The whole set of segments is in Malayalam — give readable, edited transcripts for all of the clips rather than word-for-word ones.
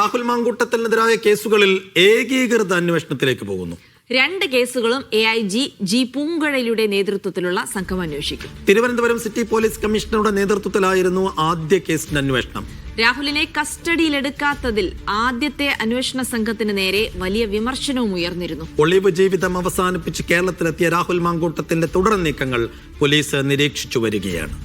രാഹുൽ മാങ്കൂട്ടത്തിനെതിരായ കേസുകളിൽ ഏകീകൃത അന്വേഷണത്തിലേക്ക് പോകുന്നു. 2 കേസുകളും AIG ജി പൂങ്കഴയുടെ നേതൃത്വത്തിലുള്ള സംഘം അന്വേഷിക്കും. തിരുവനന്തപുരം സിറ്റി പോലീസ് കമ്മീഷണറുടെ നേതൃത്വത്തിലായിരുന്നു ആദ്യ കേസിന്റെ അന്വേഷണം. രാഹുലിനെ കസ്റ്റഡിയിലെടുക്കാത്തതിൽ ആദ്യത്തെ അന്വേഷണ സംഘത്തിന് നേരെ വലിയ വിമർശനവും ഉയർന്നിരുന്നു. ഒളിവ് ജീവിതം അവസാനിപ്പിച്ച് കേരളത്തിലെത്തിയ രാഹുൽ മാങ്കൂട്ടത്തിന്റെ തുടർ നീക്കങ്ങൾ പോലീസ് നിരീക്ഷിച്ചു വരികയാണ്.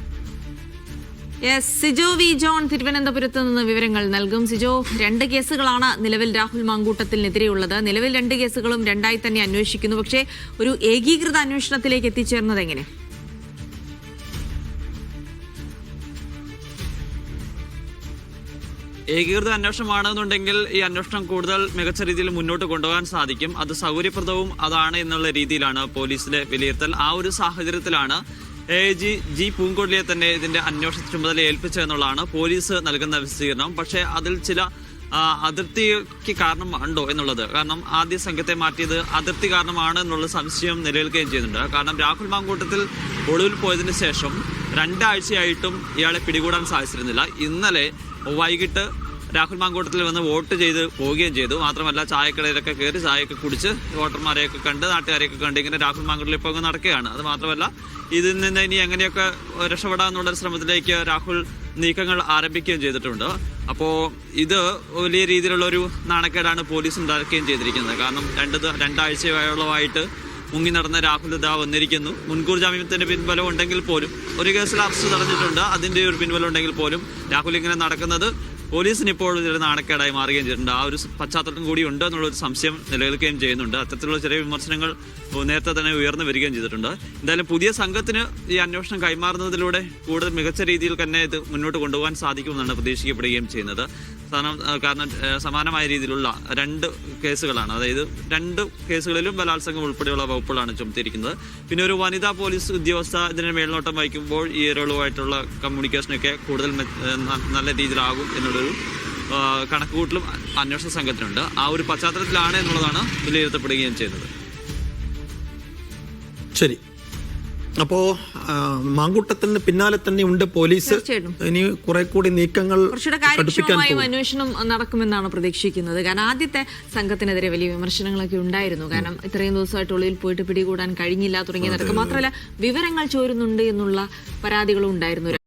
സിജോ വി ജോൺ തിരുവനന്തപുരത്ത് നിന്ന് വിവരങ്ങൾ നൽകും. സിജോ, 2 കേസുകളാണ് നിലവിൽ രാഹുൽ മാങ്കൂട്ടത്തിനെതിരെയുള്ളത്. നിലവിൽ 2 കേസുകളും 2ആയി തന്നെ അന്വേഷിക്കുന്നു. പക്ഷേ ഒരു ഏകീകൃത അന്വേഷണത്തിലേക്ക് എത്തിച്ചേർന്നത് എങ്ങനെ? ഏകീകൃത അന്വേഷണമാണെന്നുണ്ടെങ്കിൽ ഈ അന്വേഷണം കൂടുതൽ മികച്ച രീതിയിൽ മുന്നോട്ട് കൊണ്ടുപോകാൻ സാധിക്കും. അത് സൗകര്യപ്രദവും അതാണ് എന്നുള്ള രീതിയിലാണ് പോലീസിന്റെ വിലയിരുത്തൽ. ആ ഒരു സാഹചര്യത്തിലാണ് AIG ജി പൂങ്കോടിയെ തന്നെ ഇതിന്റെ അന്വേഷണ ചുമതല ഏൽപ്പിച്ചതെന്നുള്ളതാണ് പോലീസ് നൽകുന്ന വിശദീകരണം. പക്ഷേ അതിൽ ചില അതിർത്തിക്ക് കാരണമുണ്ടോ എന്നുള്ളത്, കാരണം ആദ്യ സംഘത്തെ മാറ്റിയത് അതിർത്തി കാരണമാണ് എന്നുള്ള സംശയം നിലനിൽക്കുകയും ചെയ്യുന്നുണ്ട്. കാരണം രാഹുൽ മാങ്കൂട്ടത്തിൽ ഒളിവിൽ പോയതിനു ശേഷം 2 ആഴ്ചയായിട്ടും ഇയാളെ പിടികൂടാൻ സാധിച്ചിരുന്നില്ല. ഇന്നലെ വൈകിട്ട് രാഹുൽ മാങ്കൂട്ടത്തിൽ വന്ന് വോട്ട് ചെയ്ത് പോവുകയും ചെയ്തു. മാത്രമല്ല ചായക്കടയിലൊക്കെ കയറി ചായയൊക്കെ കുടിച്ച് വോട്ടർമാരെയൊക്കെ കണ്ട് നാട്ടുകാരെയൊക്കെ കണ്ട് ഇങ്ങനെ രാഹുൽ മാങ്കൂട്ടത്തിൽ ഇപ്പോൾ നടക്കുകയാണ്. അത് മാത്രമല്ല ഇതിൽ നിന്ന് ഇനി എങ്ങനെയൊക്കെ രക്ഷപ്പെടാമെന്നുള്ള ശ്രമത്തിലേക്ക് രാഹുൽ നീക്കങ്ങൾ ആരംഭിക്കുകയും ചെയ്തിട്ടുണ്ട്. അപ്പോൾ ഇത് വലിയ രീതിയിലുള്ളൊരു നാണക്കേടാണ് പോലീസ് ഉണ്ടാക്കുകയും ചെയ്തിരിക്കുന്നത്. കാരണം 2 ആഴ്ചയോളമായിട്ട് മുങ്ങി നടന്ന രാഹുൽ ഇതാ വന്നിരിക്കുന്നു. മുൻകൂർ ജാമ്യത്തിന്റെ പിൻബലം ഉണ്ടെങ്കിൽ പോലും, ഒരു കേസിൽ അറസ്റ്റ് നടന്നിട്ടുണ്ട്, അതിന്റെ ഒരു പിൻബലം ഉണ്ടെങ്കിൽ പോലും രാഹുൽ ഇങ്ങനെ നടക്കുന്നത് പോലീസിന് ഇപ്പോൾ ഒരു നാണക്കേടായി മാറുകയും ചെയ്തിട്ടുണ്ട്. ആ ഒരു പശ്ചാത്തലം കൂടി ഉണ്ട് എന്നുള്ളൊരു സംശയം നിലനിൽക്കുകയും ചെയ്യുന്നുണ്ട്. അത്തരത്തിലുള്ള ചെറിയ വിമർശനങ്ങൾ നേരത്തെ തന്നെ ഉയർന്നു വരികയും ചെയ്തിട്ടുണ്ട്. എന്തായാലും പുതിയ സംഘത്തിന് ഈ അന്വേഷണം കൈമാറുന്നതിലൂടെ കൂടുതൽ മികച്ച രീതിയിൽ തന്നെ ഇത് മുന്നോട്ട് കൊണ്ടുപോകാൻ സാധിക്കുമെന്നാണ് പ്രതീക്ഷിക്കപ്പെടുകയും ചെയ്യുന്നത്. കാരണം സമാനമായ രീതിയിലുള്ള 2 കേസുകളാണ്, അതായത് 2 കേസുകളിലും ബലാത്സംഗം ഉൾപ്പെടെയുള്ള വകുപ്പുകളാണ് ചുമത്തിയിരിക്കുന്നത്. പിന്നെ ഒരു വനിതാ പോലീസ് ഉദ്യോഗസ്ഥ ഇതിന് മേൽനോട്ടം വഹിക്കുമ്പോൾ ഈ ഇരകളുമായിട്ടുള്ള കമ്മ്യൂണിക്കേഷനൊക്കെ കൂടുതൽ നല്ല രീതിയിലാകും എന്നുള്ളൊരു കണക്കുകൂട്ടലും അന്വേഷണ സംഘത്തിനുണ്ട്. ആ ഒരു പശ്ചാത്തലത്തിലാണ് എന്നുള്ളതാണ് വിലയിരുത്തപ്പെടുകയും ചെയ്യുന്നത്. ശരി, അപ്പോ മാങ്കൂട്ടത്തിന് പിന്നാലെ തന്നെ ഉണ്ട് പോലീസ്. ഇനി കുറെ കൂടി നീക്കങ്ങൾ അന്വേഷണം നടക്കുമെന്നാണ് പ്രതീക്ഷിക്കുന്നത്. കാരണം ആദ്യത്തെ സംഘത്തിനെതിരെ വലിയ വിമർശനങ്ങളൊക്കെ ഉണ്ടായിരുന്നു. കാരണം ഇത്രയും ദിവസമായിട്ട് ഉള്ളിൽ പോയിട്ട് പിടികൂടാൻ കഴിഞ്ഞില്ല തുടങ്ങിയതൊക്കെ മാത്രമല്ല വിവരങ്ങൾ ചോരുന്നുണ്ട് എന്നുള്ള പരാതികളും ഉണ്ടായിരുന്നു.